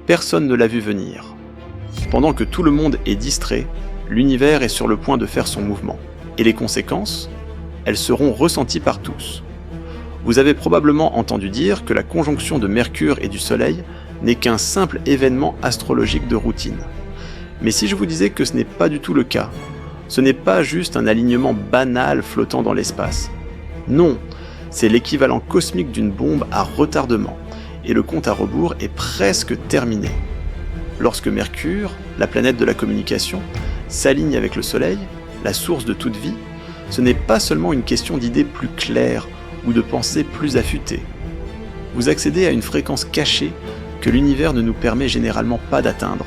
Personne ne l'a vu venir. Pendant que tout le monde est distrait, l'univers est sur le point de faire son mouvement. Et les conséquences, elles seront ressenties par tous. Vous avez probablement entendu dire que la conjonction de Mercure et du Soleil n'est qu'un simple événement astrologique de routine. Mais si je vous disais que ce n'est pas du tout le cas, ce n'est pas juste un alignement banal flottant dans l'espace. Non, c'est l'équivalent cosmique d'une bombe à retardement, et le compte à rebours est presque terminé. Lorsque Mercure, la planète de la communication, s'aligne avec le Soleil, la source de toute vie, ce n'est pas seulement une question d'idées plus claires ou de pensées plus affûtées. Vous accédez à une fréquence cachée que l'univers ne nous permet généralement pas d'atteindre,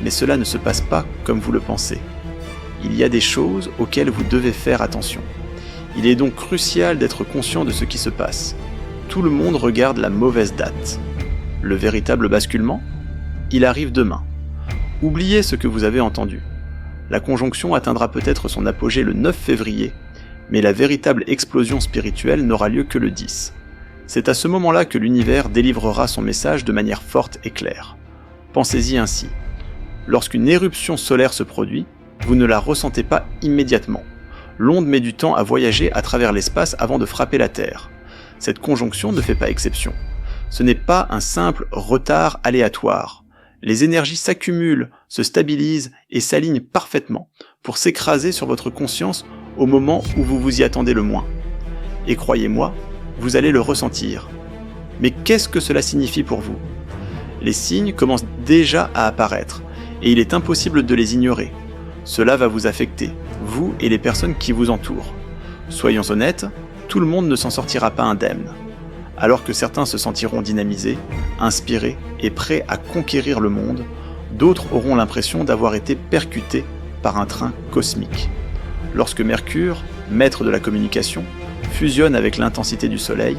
mais cela ne se passe pas comme vous le pensez. Il y a des choses auxquelles vous devez faire attention. Il est donc crucial d'être conscient de ce qui se passe. Tout le monde regarde la mauvaise date. Le véritable basculement ? Il arrive demain. Oubliez ce que vous avez entendu. La conjonction atteindra peut-être son apogée le 9 février, mais la véritable explosion spirituelle n'aura lieu que le 10. C'est à ce moment-là que l'univers délivrera son message de manière forte et claire. Pensez-y ainsi. Lorsqu'une éruption solaire se produit, vous ne la ressentez pas immédiatement. L'onde met du temps à voyager à travers l'espace avant de frapper la Terre. Cette conjonction ne fait pas exception. Ce n'est pas un simple retard aléatoire. Les énergies s'accumulent, se stabilisent et s'alignent parfaitement pour s'écraser sur votre conscience au moment où vous vous y attendez le moins. Et croyez-moi, vous allez le ressentir. Mais qu'est-ce que cela signifie pour vous ? Les signes commencent déjà à apparaître, et il est impossible de les ignorer. Cela va vous affecter, vous et les personnes qui vous entourent. Soyons honnêtes, tout le monde ne s'en sortira pas indemne. Alors que certains se sentiront dynamisés, inspirés et prêts à conquérir le monde, d'autres auront l'impression d'avoir été percutés par un train cosmique. Lorsque Mercure, maître de la communication, fusionne avec l'intensité du Soleil,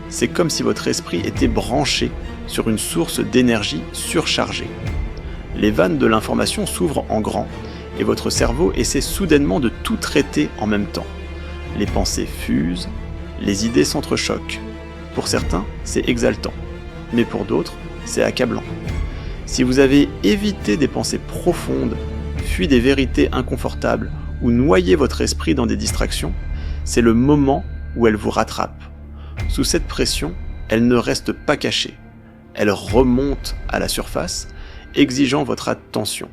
c'est comme si votre esprit était branché sur une source d'énergie surchargée. Les vannes de l'information s'ouvrent en grand et votre cerveau essaie soudainement de tout traiter en même temps. Les pensées fusent, les idées s'entrechoquent. Pour certains, c'est exaltant, mais pour d'autres, c'est accablant. Si vous avez évité des pensées profondes, fui des vérités inconfortables ou noyé votre esprit dans des distractions, c'est le moment où elles vous rattrapent. Sous cette pression, elles ne restent pas cachées. Elles remontent à la surface, exigeant votre attention.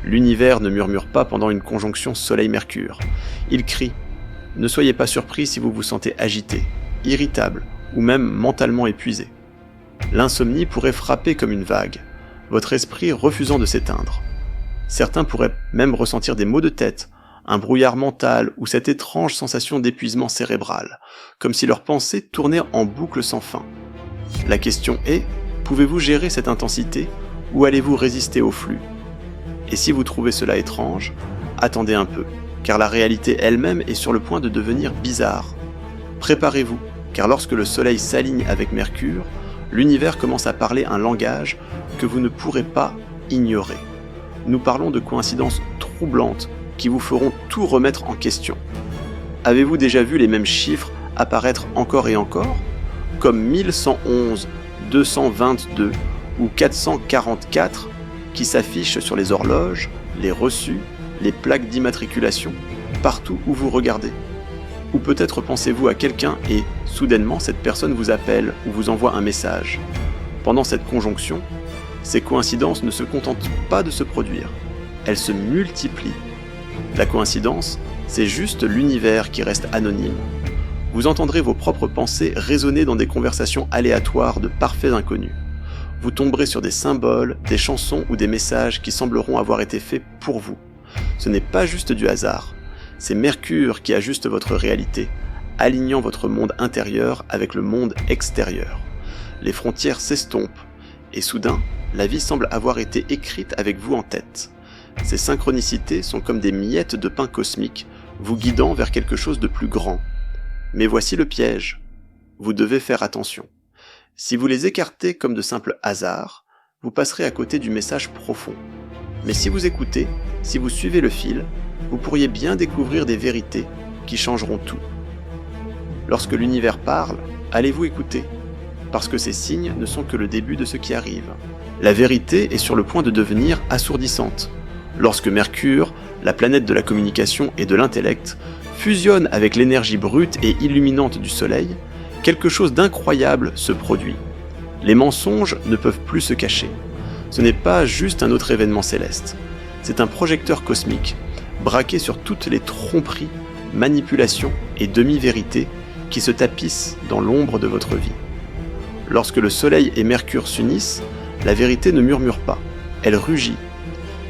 L'univers ne murmure pas pendant une conjonction Soleil-Mercure. Il crie. Ne soyez pas surpris si vous vous sentez agité, irritable ou même mentalement épuisé. L'insomnie pourrait frapper comme une vague, votre esprit refusant de s'éteindre. Certains pourraient même ressentir des maux de tête, un brouillard mental ou cette étrange sensation d'épuisement cérébral, comme si leurs pensées tournaient en boucle sans fin. La question est, pouvez-vous gérer cette intensité ou allez-vous résister au flux ? Et si vous trouvez cela étrange, attendez un peu, car la réalité elle-même est sur le point de devenir bizarre. Préparez-vous, car lorsque le Soleil s'aligne avec Mercure, l'univers commence à parler un langage que vous ne pourrez pas ignorer. Nous parlons de coïncidences troublantes qui vous feront tout remettre en question. Avez-vous déjà vu les mêmes chiffres apparaître encore et encore ? Comme 1111, 222 ou 444 qui s'affichent sur les horloges, les reçus, les plaques d'immatriculation, partout où vous regardez. Ou peut-être pensez-vous à quelqu'un et, soudainement, cette personne vous appelle ou vous envoie un message. Pendant cette conjonction, ces coïncidences ne se contentent pas de se produire, elles se multiplient. La coïncidence, c'est juste l'univers qui reste anonyme. Vous entendrez vos propres pensées résonner dans des conversations aléatoires de parfaits inconnus. Vous tomberez sur des symboles, des chansons ou des messages qui sembleront avoir été faits pour vous. Ce n'est pas juste du hasard. C'est Mercure qui ajuste votre réalité, alignant votre monde intérieur avec le monde extérieur. Les frontières s'estompent, et soudain, la vie semble avoir été écrite avec vous en tête. Ces synchronicités sont comme des miettes de pain cosmique, vous guidant vers quelque chose de plus grand. Mais voici le piège. Vous devez faire attention. Si vous les écartez comme de simples hasards, vous passerez à côté du message profond. Mais si vous écoutez, si vous suivez le fil, vous pourriez bien découvrir des vérités qui changeront tout. Lorsque l'univers parle, allez-vous écouter, parce que ces signes ne sont que le début de ce qui arrive. La vérité est sur le point de devenir assourdissante. Lorsque Mercure, la planète de la communication et de l'intellect, fusionne avec l'énergie brute et illuminante du Soleil, quelque chose d'incroyable se produit. Les mensonges ne peuvent plus se cacher. Ce n'est pas juste un autre événement céleste. C'est un projecteur cosmique, braqué sur toutes les tromperies, manipulations et demi-vérités qui se tapissent dans l'ombre de votre vie. Lorsque le Soleil et Mercure s'unissent, la vérité ne murmure pas, elle rugit.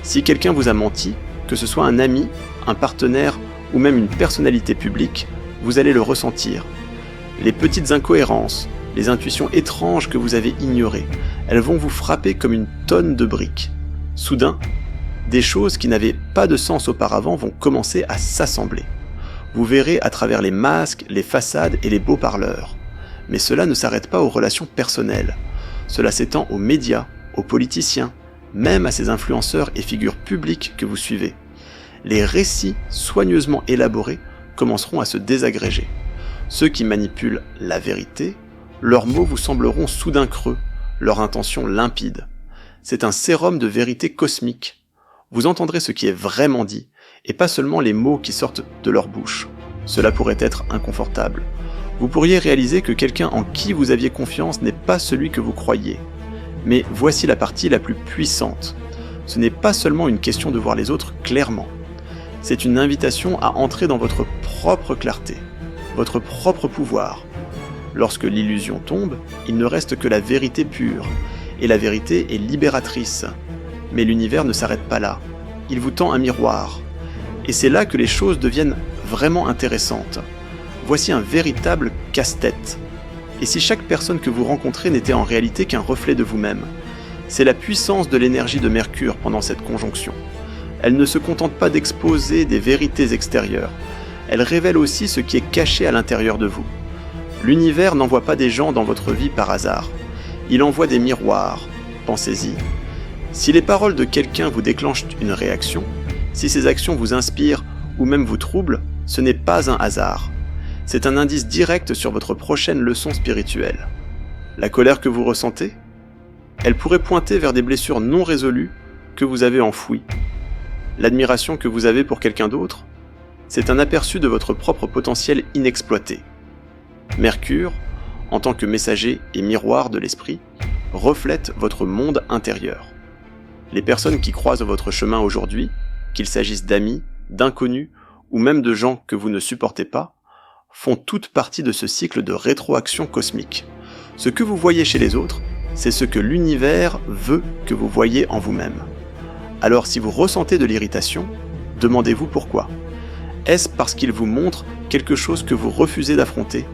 Si quelqu'un vous a menti, que ce soit un ami, un partenaire ou même une personnalité publique, vous allez le ressentir. Les petites incohérences, les intuitions étranges que vous avez ignorées, elles vont vous frapper comme une tonne de briques. Soudain, des choses qui n'avaient pas de sens auparavant vont commencer à s'assembler. Vous verrez à travers les masques, les façades et les beaux parleurs. Mais cela ne s'arrête pas aux relations personnelles. Cela s'étend aux médias, aux politiciens, même à ces influenceurs et figures publiques que vous suivez. Les récits soigneusement élaborés commenceront à se désagréger. Ceux qui manipulent la vérité, leurs mots vous sembleront soudain creux, leur intention limpide. C'est un sérum de vérité cosmique. Vous entendrez ce qui est vraiment dit, et pas seulement les mots qui sortent de leur bouche. Cela pourrait être inconfortable. Vous pourriez réaliser que quelqu'un en qui vous aviez confiance n'est pas celui que vous croyez. Mais voici la partie la plus puissante. Ce n'est pas seulement une question de voir les autres clairement. C'est une invitation à entrer dans votre propre clarté, votre propre pouvoir. Lorsque l'illusion tombe, il ne reste que la vérité pure, et la vérité est libératrice. Mais l'univers ne s'arrête pas là. Il vous tend un miroir. Et c'est là que les choses deviennent vraiment intéressantes. Voici un véritable casse-tête. Et si chaque personne que vous rencontrez n'était en réalité qu'un reflet de vous-même? C'est la puissance de l'énergie de Mercure pendant cette conjonction. Elle ne se contente pas d'exposer des vérités extérieures. Elle révèle aussi ce qui est caché à l'intérieur de vous. L'univers n'envoie pas des gens dans votre vie par hasard. Il envoie des miroirs. Pensez-y. Si les paroles de quelqu'un vous déclenchent une réaction, si ses actions vous inspirent ou même vous troublent, ce n'est pas un hasard. C'est un indice direct sur votre prochaine leçon spirituelle. La colère que vous ressentez? Elle pourrait pointer vers des blessures non résolues que vous avez enfouies. L'admiration que vous avez pour quelqu'un d'autre? C'est un aperçu de votre propre potentiel inexploité. Mercure, en tant que messager et miroir de l'esprit, reflète votre monde intérieur. Les personnes qui croisent votre chemin aujourd'hui, qu'il s'agisse d'amis, d'inconnus ou même de gens que vous ne supportez pas, font toute partie de ce cycle de rétroaction cosmique. Ce que vous voyez chez les autres, c'est ce que l'univers veut que vous voyez en vous-même. Alors si vous ressentez de l'irritation, demandez-vous pourquoi. Est-ce parce qu'il vous montre quelque chose que vous refusez d'affronter?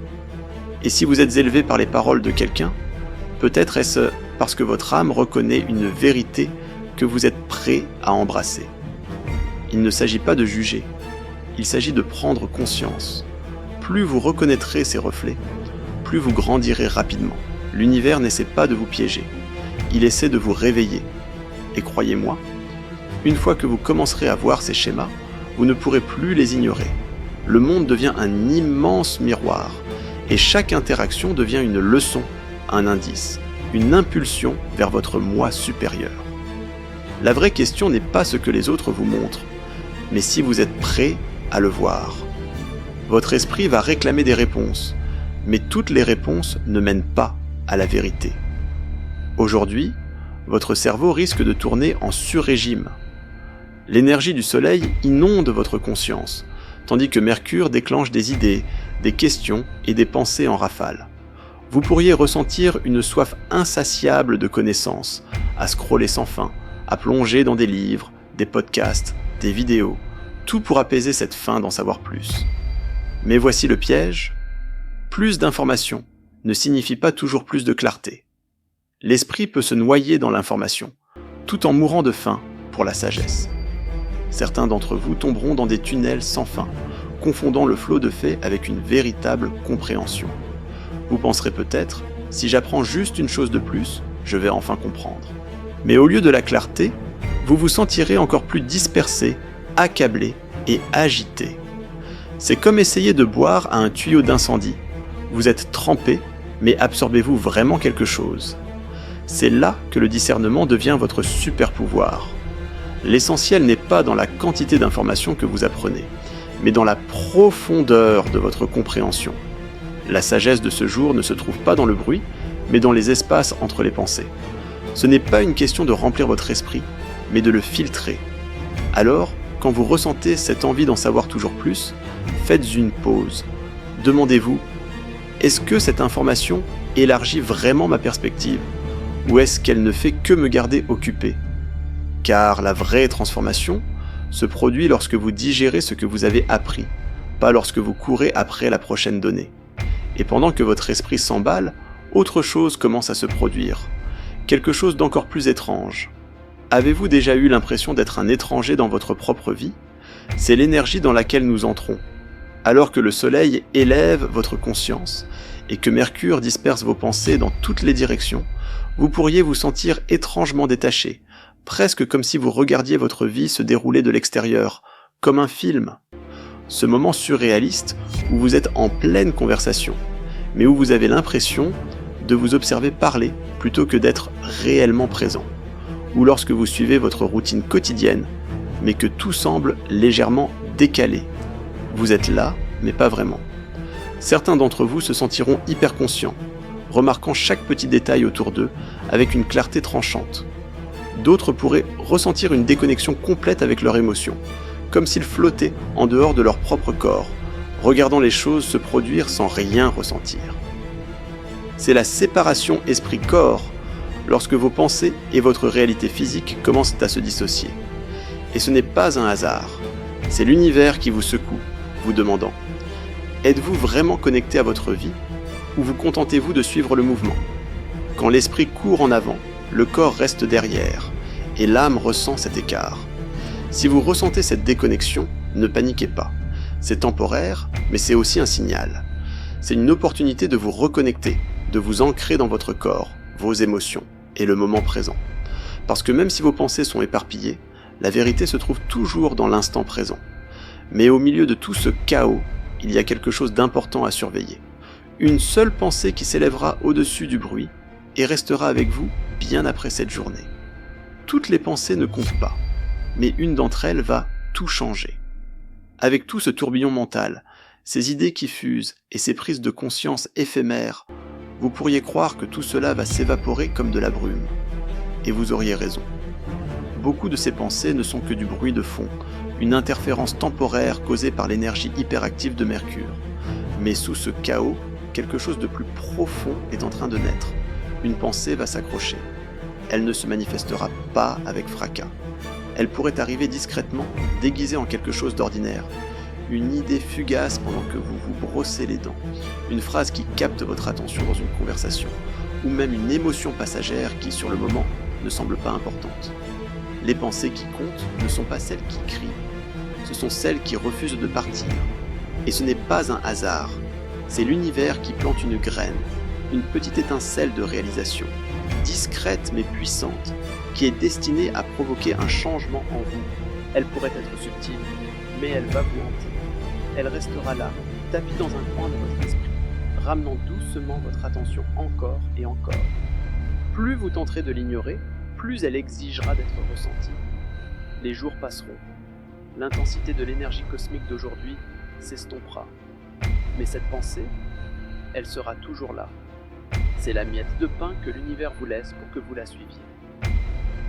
Et si vous êtes élevé par les paroles de quelqu'un, peut-être est-ce parce que votre âme reconnaît une vérité que vous êtes prêt à embrasser. Il ne s'agit pas de juger, il s'agit de prendre conscience. Plus vous reconnaîtrez ces reflets, plus vous grandirez rapidement. L'univers n'essaie pas de vous piéger, il essaie de vous réveiller. Et croyez-moi, une fois que vous commencerez à voir ces schémas, vous ne pourrez plus les ignorer. Le monde devient un immense miroir, et chaque interaction devient une leçon, un indice, une impulsion vers votre moi supérieur. La vraie question n'est pas ce que les autres vous montrent, mais si vous êtes prêt à le voir. Votre esprit va réclamer des réponses, mais toutes les réponses ne mènent pas à la vérité. Aujourd'hui, votre cerveau risque de tourner en sur-régime. L'énergie du soleil inonde votre conscience, tandis que Mercure déclenche des idées, des questions et des pensées en rafale. Vous pourriez ressentir une soif insatiable de connaissances, à scroller sans fin, à plonger dans des livres, des podcasts, des vidéos, tout pour apaiser cette faim d'en savoir plus. Mais voici le piège. Plus d'informations ne signifie pas toujours plus de clarté. L'esprit peut se noyer dans l'information, tout en mourant de faim pour la sagesse. Certains d'entre vous tomberont dans des tunnels sans fin, confondant le flot de faits avec une véritable compréhension. Vous penserez peut-être, si j'apprends juste une chose de plus, je vais enfin comprendre. Mais au lieu de la clarté, vous vous sentirez encore plus dispersé, accablé et agité. C'est comme essayer de boire à un tuyau d'incendie. Vous êtes trempé, mais absorbez-vous vraiment quelque chose? C'est là que le discernement devient votre super pouvoir. L'essentiel n'est pas dans la quantité d'informations que vous apprenez, mais dans la profondeur de votre compréhension. La sagesse de ce jour ne se trouve pas dans le bruit, mais dans les espaces entre les pensées. Ce n'est pas une question de remplir votre esprit, mais de le filtrer. Alors, quand vous ressentez cette envie d'en savoir toujours plus, faites une pause. Demandez-vous, est-ce que cette information élargit vraiment ma perspective ? Ou est-ce qu'elle ne fait que me garder occupé ? Car la vraie transformation se produit lorsque vous digérez ce que vous avez appris, pas lorsque vous courez après la prochaine donnée. Et pendant que votre esprit s'emballe, autre chose commence à se produire. Quelque chose d'encore plus étrange. Avez-vous déjà eu l'impression d'être un étranger dans votre propre vie ? C'est l'énergie dans laquelle nous entrons. Alors que le soleil élève votre conscience et que Mercure disperse vos pensées dans toutes les directions, vous pourriez vous sentir étrangement détaché, presque comme si vous regardiez votre vie se dérouler de l'extérieur, comme un film. Ce moment surréaliste où vous êtes en pleine conversation, mais où vous avez l'impression de vous observer parler plutôt que d'être réellement présent. Ou lorsque vous suivez votre routine quotidienne, mais que tout semble légèrement décalé. Vous êtes là, mais pas vraiment. Certains d'entre vous se sentiront hyper conscients, remarquant chaque petit détail autour d'eux avec une clarté tranchante. D'autres pourraient ressentir une déconnexion complète avec leurs émotions, comme s'ils flottaient en dehors de leur propre corps, regardant les choses se produire sans rien ressentir. C'est la séparation esprit-corps lorsque vos pensées et votre réalité physique commencent à se dissocier. Et ce n'est pas un hasard, c'est l'univers qui vous secoue, vous demandant « Êtes-vous vraiment connecté à votre vie ou vous contentez-vous de suivre le mouvement ?» Quand l'esprit court en avant, le corps reste derrière et l'âme ressent cet écart. Si vous ressentez cette déconnexion, ne paniquez pas. C'est temporaire, mais c'est aussi un signal. C'est une opportunité de vous reconnecter, de vous ancrer dans votre corps, vos émotions et le moment présent. Parce que même si vos pensées sont éparpillées, la vérité se trouve toujours dans l'instant présent. Mais au milieu de tout ce chaos, il y a quelque chose d'important à surveiller. Une seule pensée qui s'élèvera au-dessus du bruit et restera avec vous bien après cette journée. Toutes les pensées ne comptent pas, mais une d'entre elles va tout changer. Avec tout ce tourbillon mental, ces idées qui fusent et ces prises de conscience éphémères, vous pourriez croire que tout cela va s'évaporer comme de la brume. Et vous auriez raison. Beaucoup de ces pensées ne sont que du bruit de fond, une interférence temporaire causée par l'énergie hyperactive de Mercure. Mais sous ce chaos, quelque chose de plus profond est en train de naître. Une pensée va s'accrocher. Elle ne se manifestera pas avec fracas. Elle pourrait arriver discrètement, déguisée en quelque chose d'ordinaire. Une idée fugace pendant que vous vous brossez les dents. Une phrase qui capte votre attention dans une conversation. Ou même une émotion passagère qui, sur le moment, ne semble pas importante. Les pensées qui comptent ne sont pas celles qui crient. Ce sont celles qui refusent de partir. Et ce n'est pas un hasard. C'est l'univers qui plante une graine, une petite étincelle de réalisation, discrète mais puissante, qui est destinée à provoquer un changement en vous. Elle pourrait être subtile, mais elle va vous hanter. Elle restera là, tapie dans un coin de votre esprit, ramenant doucement votre attention encore et encore. Plus vous tenterez de l'ignorer, plus elle exigera d'être ressentie. Les jours passeront. L'intensité de l'énergie cosmique d'aujourd'hui s'estompera. Mais cette pensée, elle sera toujours là. C'est la miette de pain que l'univers vous laisse pour que vous la suiviez.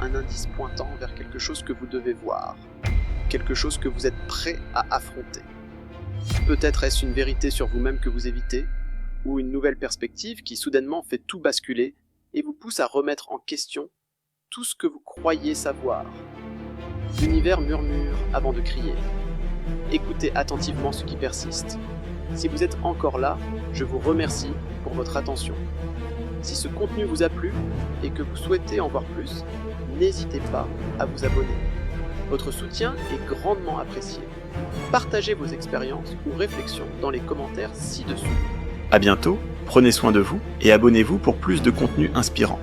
Un indice pointant vers quelque chose que vous devez voir, quelque chose que vous êtes prêt à affronter. Peut-être est-ce une vérité sur vous-même que vous évitez, ou une nouvelle perspective qui soudainement fait tout basculer et vous pousse à remettre en question tout ce que vous croyez savoir. L'univers murmure avant de crier. Écoutez attentivement ce qui persiste. Si vous êtes encore là, je vous remercie pour votre attention. Si ce contenu vous a plu et que vous souhaitez en voir plus, n'hésitez pas à vous abonner. Votre soutien est grandement apprécié. Partagez vos expériences ou réflexions dans les commentaires ci-dessous. À bientôt, prenez soin de vous et abonnez-vous pour plus de contenu inspirant.